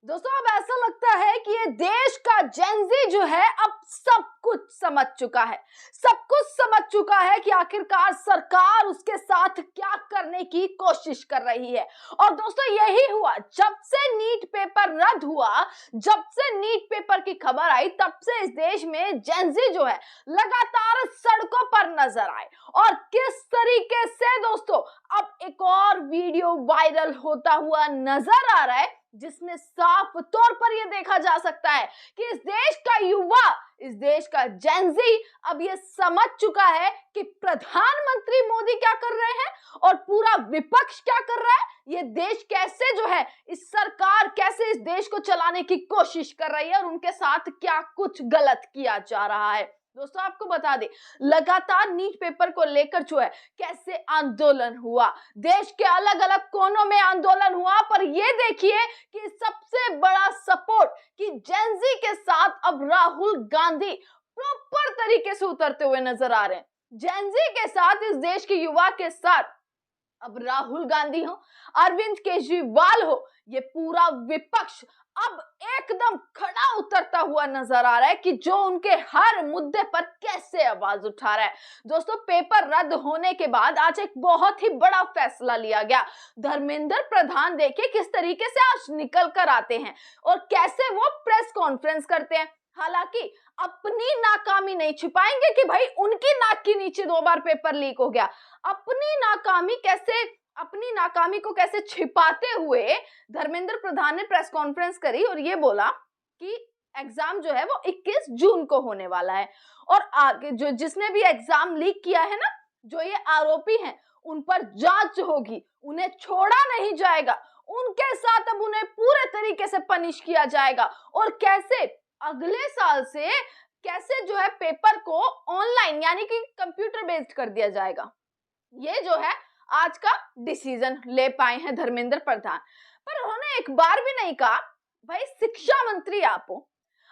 दोस्तों अब ऐसा लगता है कि ये देश का जेनजी जो है अब सब कुछ समझ चुका है। सब कुछ समझ चुका है कि आखिरकार सरकार उसके साथ क्या करने की कोशिश कर रही है। और दोस्तों यही हुआ जब से नीट पेपर रद्द हुआ, जब से नीट पेपर की खबर आई, तब से इस देश में जेनजी जो है लगातार सड़कों पर नजर आए। और किस तरीके से दोस्तों अब एक और वीडियो वायरल होता हुआ नजर आ रहा है, जिसमें साफ तौर पर यह देखा जा सकता है कि इस देश का युवा, इस देश का जेनजी अब ये समझ चुका है कि प्रधानमंत्री मोदी क्या कर रहे हैं और पूरा विपक्ष क्या कर रहा है। ये देश कैसे जो है, इस सरकार कैसे इस देश को चलाने की कोशिश कर रही है और उनके साथ क्या कुछ गलत किया जा रहा है। दोस्तों आपको बता दें, लगातार नीट पेपर को लेकर जो है कैसे आंदोलन हुआ, देश के अलग अलग कोनों में आंदोलन हुआ, पर ये देखिए कि सबसे बड़ा सपोर्ट कि जेनजी के साथ अब राहुल गांधी प्रॉपर तरीके से उतरते हुए नजर आ रहे हैं। जेनजी के साथ, इस देश के युवा के साथ अब राहुल गांधी हो, अरविंद केजरीवाल हो, ये पूरा विपक्ष अब एकदम खड़ा उतरता हुआ नजर आ रहा है कि जो उनके हर मुद्दे पर कैसे आवाज उठा रहा है। दोस्तों पेपर रद्द होने के बाद आज एक बहुत ही बड़ा फैसला लिया गया। धर्मेंद्र प्रधान देखिए किस तरीके से आज निकल कर आते हैं और कैसे वो प्रेस कॉन्फ्रेंस करते हैं। हालांकि अपनी नाकामी नहीं छिपाएंगे कि भाई उनकी नाक के नीचे 2 बार पेपर लीक हो गया। अपनी नाकामी को कैसे छिपाते हुए धर्मेंद्र प्रधान ने प्रेस कॉन्फ्रेंस करी और ये बोला कि एग्जाम जो है वो 21 जून को होने वाला है और आगे जो जिसने भी एग्जाम लीक किया है ना, जो ये आरोपी हैं, उन पर जांच होगी, उन्हें छोड़ा नहीं जाएगा, उनके साथ अब उन्हें पूरे तरीके से पनिश किया जाएगा। और कैसे अगले साल से कैसे जो है पेपर को ऑनलाइन यानी कि कंप्यूटर बेस्ड कर दिया जाएगा। ये जो है आज का डिसीजन ले पाए हैं धर्मेंद्र प्रधान। पर उन्होंने एक बार भी नहीं कहा भाई शिक्षा मंत्री आप हो,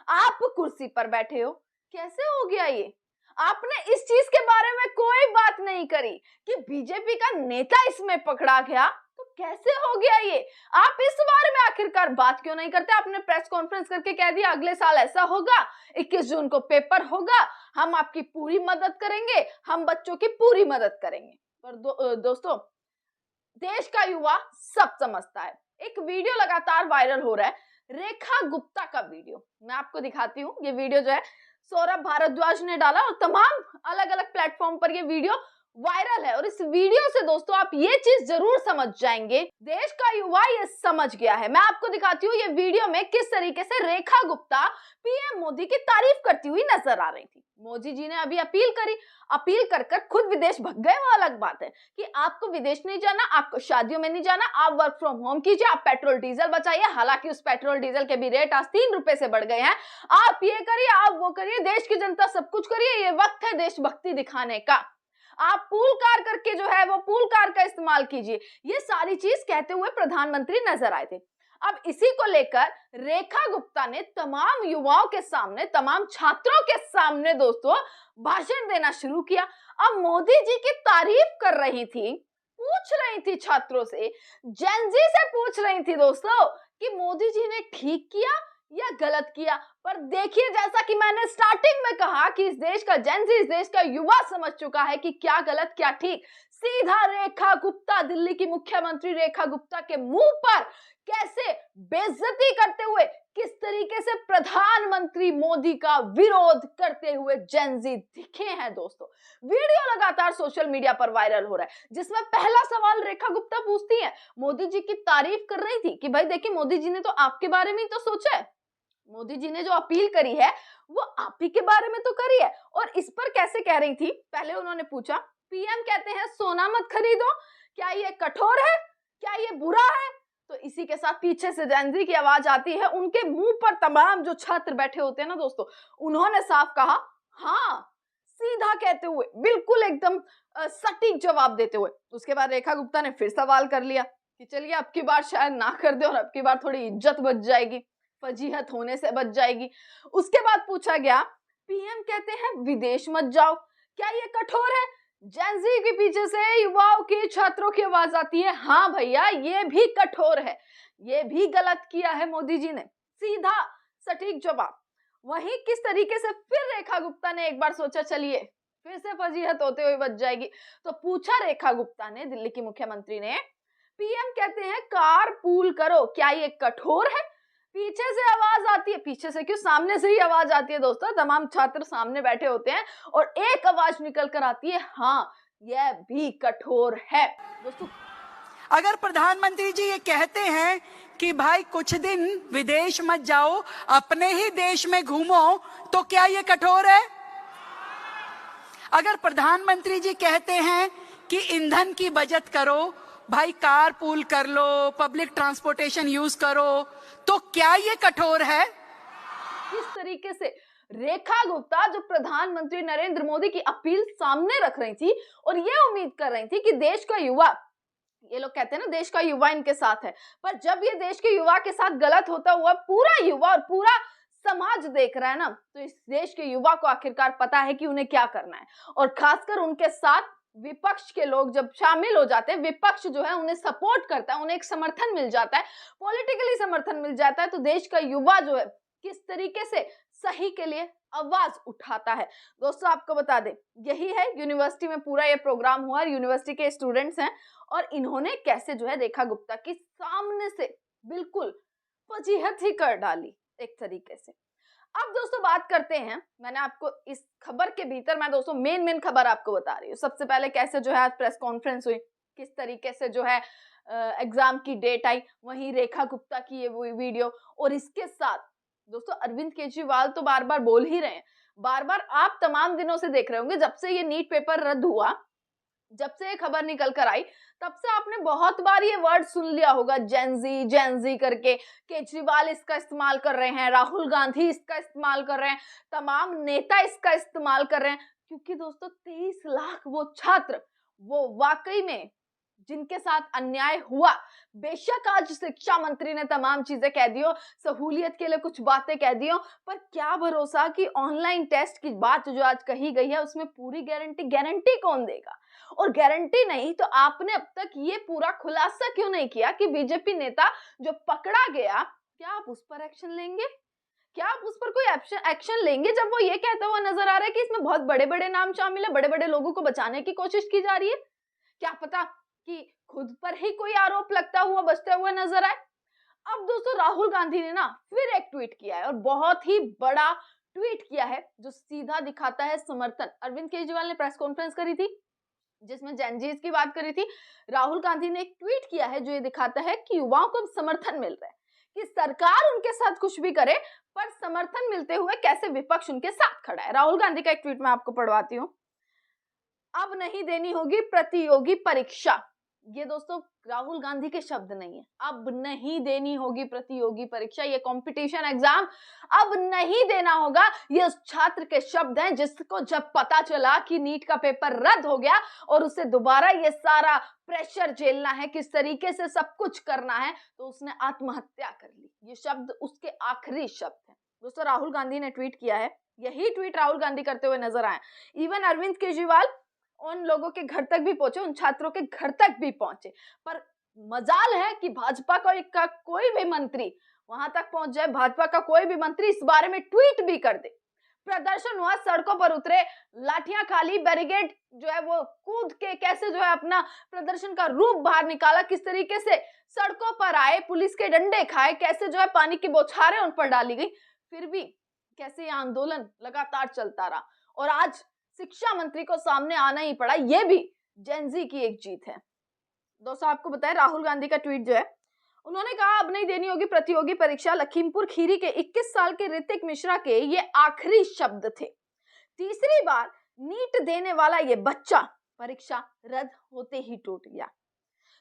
आप कुर्सी पर बैठे हो, कैसे हो गया ये। आपने इस चीज के बारे में कोई बात नहीं करी कि बीजेपी का नेता इसमें पकड़ा गया, तो कैसे हो गया ये। आप इस बारे में आखिरकार बात क्यों नहीं करते। आपने प्रेस कॉन्फ्रेंस करके कह दिया अगले साल ऐसा होगा, 21 जून को पेपर होगा, हम आपकी पूरी मदद करेंगे, हम बच्चों की पूरी मदद करेंगे। पर दोस्तों देश का युवा सब समझता है। एक वीडियो लगातार वायरल हो रहा है, रेखा गुप्ता का वीडियो, मैं आपको दिखाती हूँ। ये वीडियो जो है सौरभ भारद्वाज ने डाला और तमाम अलग अलग प्लेटफॉर्म पर ये वीडियो वायरल है। और इस वीडियो से दोस्तों आप ये चीज जरूर समझ जाएंगे, देश का युवा ये समझ गया है। मैं आपको दिखाती हूँ ये वीडियो में किस तरीके से रेखा गुप्ता पीएम मोदी की तारीफ करती हुई नजर आ रही थी। मोदी जी ने अभी अपील करी, अपील कर कर खुद विदेश भग गए, वो अलग बात है कि आपको विदेश नहीं जाना, आपको शादियों में नहीं जाना, आप वर्क फ्रॉम होम कीजिए, आप पेट्रोल डीजल बचाइए। हालांकि उस पेट्रोल डीजल के भी रेट आज 3 रुपए से बढ़ गए हैं। आप ये करिए, आप वो करिए, देश की जनता सब कुछ करिए, ये वक्त है देशभक्ति दिखाने का। आप पूल कार करके जो है वो पूल कार का इस्तेमाल कीजिए। ये सारी चीज कहते हुए प्रधानमंत्री नजर आए थे। अब इसी को लेकर रेखा गुप्ता ने तमाम युवाओं के सामने, तमाम छात्रों के सामने दोस्तों भाषण देना शुरू किया। अब मोदी जी की तारीफ कर रही थी, पूछ रही थी छात्रों से, जेनजी से पूछ रही थी दोस्तों कि मोदी जी ने ठीक किया या गलत किया। पर देखिए जैसा कि मैंने स्टार्टिंग में कहा कि इस देश का जेनजी, इस देश का युवा समझ चुका है कि क्या गलत क्या ठीक। सीधा रेखा गुप्ता, दिल्ली की मुख्यमंत्री रेखा गुप्ता के मुंह पर कैसे बेइज्जती करते हुए, किस तरीके से प्रधानमंत्री मोदी का विरोध करते हुए जेनजी दिखे हैं। दोस्तों वीडियो लगातार सोशल मीडिया पर वायरल हो रहा है, जिसमें पहला सवाल रेखा गुप्ता पूछती है, मोदी जी की तारीफ कर रही थी कि भाई देखिए मोदी जी ने तो आपके बारे में ही तो सोचा है, मोदी जी ने जो अपील करी है वो आप ही के बारे में तो करी है। और इस पर कैसे कह रही थी, पहले उन्होंने पूछा पीएम कहते हैं सोना मत खरीदो, क्या ये कठोर है, क्या ये बुरा है। तो इसी के साथ पीछे से जेनजी की आवाज आती है। उनके मुंह पर तमाम जो छात्र बैठे होते हैं ना दोस्तों, उन्होंने साफ कहा हाँ, सीधा कहते हुए, बिल्कुल एकदम सटीक जवाब देते हुए। उसके बाद रेखा गुप्ता ने फिर सवाल कर लिया कि चलिए अब की बार शायद ना कर दे और अब की बार थोड़ी इज्जत बच जाएगी, फजीहत होने से बच जाएगी। उसके बाद पूछा गया पीएम कहते हैं विदेश मत जाओ, क्या ये कठोर है। जेनजी के पीछे से युवाओं की, छात्रों की आवाज आती है, हाँ भैया ये भी कठोर है, ये भी गलत किया है मोदी जी ने, सीधा सटीक जवाब। वहीं किस तरीके से फिर रेखा गुप्ता ने एक बार सोचा चलिए फिर से फजीहत होते हुए बच जाएगी, तो पूछा रेखा गुप्ता ने दिल्ली की मुख्यमंत्री ने, पीएम कहते हैं कार पूल करो, क्या ये कठोर है? पीछे से आवाज आती है, पीछे से क्यों, सामने से ही आवाज आती है दोस्तों, तमाम छात्र सामने बैठे होते हैं और एक आवाज निकल कर आती है, हाँ यह भी कठोर है। दोस्तों अगर प्रधानमंत्री जी ये कहते हैं कि भाई कुछ दिन विदेश मत जाओ, अपने ही देश में घूमो, तो क्या ये कठोर है? अगर प्रधानमंत्री जी कहते हैं कि ईंधन की बचत करो, भाई कार पूल कर लो, पब्लिक ट्रांसपोर्टेशन यूज करो, तो क्या ये कठोर है? इस तरीके से रेखा गुप्ता जो प्रधानमंत्री नरेंद्र मोदी की अपील सामने रख रही थी और ये उम्मीद कर रही थी कि देश का युवा, ये लोग कहते हैं ना देश का युवा इनके साथ है, पर जब ये देश के युवा के साथ गलत होता हुआ पूरा युवा और पूरा समाज देख रहा है ना, तो इस देश के युवा को आखिरकार पता है कि उन्हें क्या करना है। और खासकर उनके साथ विपक्ष के लोग जब शामिल हो जाते हैं, विपक्ष जो है उन्हें सपोर्ट करता है, उन्हें एक समर्थन मिल जाता है, पॉलिटिकली समर्थन मिल जाता है, तो देश का युवा जो है किस तरीके से सही के लिए आवाज उठाता है। दोस्तों आपको बता दें, यही है यूनिवर्सिटी में पूरा ये प्रोग्राम हुआ, यूनिवर्सिटी के स्टूडेंट्स हैं और इन्होंने कैसे जो है रेखा गुप्ता की सामने से बिल्कुल फजीहत ही कर डाली एक तरीके से। अब दोस्तों बात करते हैं, मैंने आपको इस खबर के भीतर मैं दोस्तों मेन खबर आपको बता रही हूँ। सबसे पहले कैसे जो है आज प्रेस कॉन्फ्रेंस हुई, किस तरीके से जो है एग्जाम की डेट आई, वहीं रेखा गुप्ता की ये वीडियो, और इसके साथ दोस्तों अरविंद केजरीवाल तो बार बार बोल ही रहे हैं, बार बार आप तमाम दिनों से देख रहे होंगे, जब से ये नीट पेपर रद्द हुआ, जब से ये खबर निकल कर आई, तब से आपने बहुत बार ये वर्ड सुन लिया होगा, जेंजी करके। केजरीवाल इसका इस्तेमाल कर रहे हैं, राहुल गांधी इसका इस्तेमाल कर रहे हैं, तमाम नेता इसका इस्तेमाल कर रहे हैं, क्योंकि दोस्तों 23 लाख वो छात्र, वो वाकई में जिनके साथ अन्याय हुआ, बेशक आज शिक्षा मंत्री ने तमाम चीजें कह दी हो, सहूलियत के लिए कुछ बातें कह दी हो, पर क्या भरोसा कि ऑनलाइन टेस्ट की बात जो आज कही गई है उसमें पूरी गारंटी कौन देगा? और गारंटी नहीं तो आपने अब तक ये पूरा खुलासा क्यों नहीं किया कि बीजेपी नेता जो पकड़ा गया, क्या आप उस पर एक्शन लेंगे? क्या आप उस पर कोई एक्शन लेंगे जब वो ये कहता हुआ नजर आ रहा है कि इसमें बहुत बड़े नाम शामिल है, बड़े लोगों को बचाने की कोशिश की जा रही है? क्या पता कि खुद पर ही कोई आरोप लगता हुआ बचते हुए नजर आए। अब दोस्तों राहुल गांधी ने ना फिर एक ट्वीट किया है और बहुत ही बड़ा ट्वीट किया है जो सीधा दिखाता है समर्थन। अरविंद केजरीवाल ने प्रेस कॉन्फ्रेंस करी थी जिसमें जेनजीज की बात करी थी, राहुल गांधी ने एक ट्वीट किया है जो ये दिखाता है कि युवाओं को समर्थन मिल रहा है, कि सरकार उनके साथ कुछ भी करे पर समर्थन मिलते हुए कैसे विपक्ष उनके साथ खड़ा है। राहुल गांधी का एक ट्वीट मैं आपको पढ़वाती हूँ। अब नहीं देनी होगी प्रतियोगी परीक्षा, ये दोस्तों राहुल गांधी के शब्द नहीं है, अब नहीं देनी होगी प्रतियोगी परीक्षा, ये कंपटीशन एग्जाम अब नहीं देना होगा, ये उस छात्र के शब्द हैं जिसको जब पता चला कि नीट का पेपर रद्द हो गया और उसे दोबारा ये सारा प्रेशर झेलना है, किस तरीके से सब कुछ करना है, तो उसने आत्महत्या कर ली। ये शब्द उसके आखिरी शब्द हैं। दोस्तों राहुल गांधी ने ट्वीट किया है, यही ट्वीट राहुल गांधी करते हुए नजर आए। इवन अरविंद केजरीवाल उन लोगों के घर तक भी पहुंचे, उन छात्रों के घर तक भी पहुंचे, पर मजाल है कि भाजपा का कोई भी मंत्री वहां तक पहुंच जाए, भाजपा का कोई भी मंत्री इस बारे में ट्वीट भी कर दे। प्रदर्शन हुआ, सड़कों पर उतरे, लाठियां खाली, बैरिकेड जो है वो कूद के कैसे जो है अपना प्रदर्शन का रूप बाहर निकाला, किस तरीके से सड़कों पर आए, पुलिस के डंडे खाए, कैसे जो है पानी की बौछारें उन पर डाली गई, फिर भी कैसे ये आंदोलन लगातार चलता रहा और आज शिक्षा मंत्री को सामने आना ही पड़ा। ये भी जेनजी की एक जीत है। दोस्तों आपको बताएं राहुल गांधी का ट्वीट जो है, उन्होंने कहा अब नहीं देनी होगी प्रतियोगी परीक्षा, लखीमपुर खीरी के 21 साल के ऋतिक मिश्रा के ये आखिरी शब्द थे। तीसरी बार नीट देने वाला ये बच्चा परीक्षा रद्द होते ही टूट गया।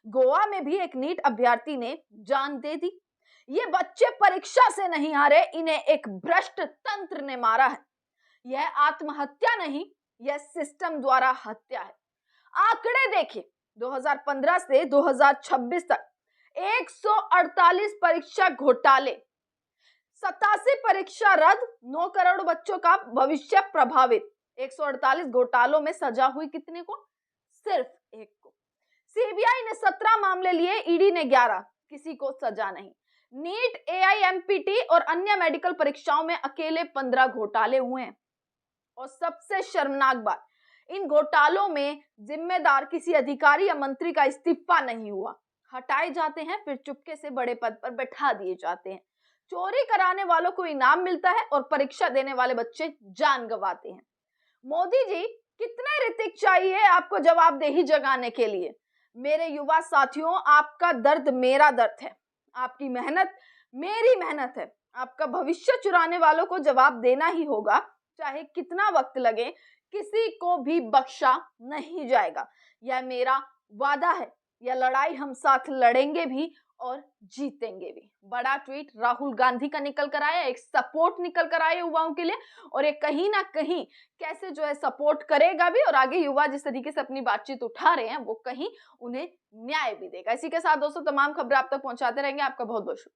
गोवा में भी एक नीट अभ्यर्थी ने जान दे दी। ये बच्चे परीक्षा से नहीं हारे, इन्हें एक भ्रष्ट तंत्र ने मारा है। यह आत्महत्या नहीं, यह सिस्टम द्वारा हत्या है। आंकड़े देखिए, 2015 से 2026 तक 148 परीक्षा घोटाले, 87 परीक्षा रद्द, 9 करोड़ बच्चों का भविष्य प्रभावित। 148 घोटालों में सजा हुई कितने को? सिर्फ एक को। सीबीआई ने 17 मामले लिए, ईडी ने 11, किसी को सजा नहीं। नीट, AIMPT और अन्य मेडिकल परीक्षाओं में अकेले 15 घोटाले हुए हैं। और सबसे शर्मनाक बात, इन घोटालों में जिम्मेदार किसी अधिकारी या मंत्री का इस्तीफा नहीं हुआ, हटाए जाते हैं फिर चुपके से बड़े पद पर बैठा दिए जाते हैं। चोरी कराने वालों को इनाम मिलता है और परीक्षा देने वाले बच्चे जान गंवाते हैं। मोदी जी, कितने ऋतिक चाहिए आपको जवाबदेही जगाने के लिए? मेरे युवा साथियों, आपका दर्द मेरा दर्द है, आपकी मेहनत मेरी मेहनत है। आपका भविष्य चुराने वालों को जवाब देना ही होगा, चाहे कितना वक्त लगे। किसी को भी बख्शा नहीं जाएगा, यह मेरा वादा है। यह लड़ाई हम साथ लड़ेंगे भी और जीतेंगे भी। बड़ा ट्वीट राहुल गांधी का निकल कर आया, एक सपोर्ट निकल कर आया युवाओं के लिए, और ये कहीं ना कहीं कैसे जो है सपोर्ट करेगा भी, और आगे युवा जिस तरीके से अपनी बातचीत उठा रहे हैं वो कहीं उन्हें न्याय भी देगा। इसी के साथ दोस्तों तमाम खबरें आप तक पहुंचाते रहेंगे। आपका बहुत बहुत शुक्रिया।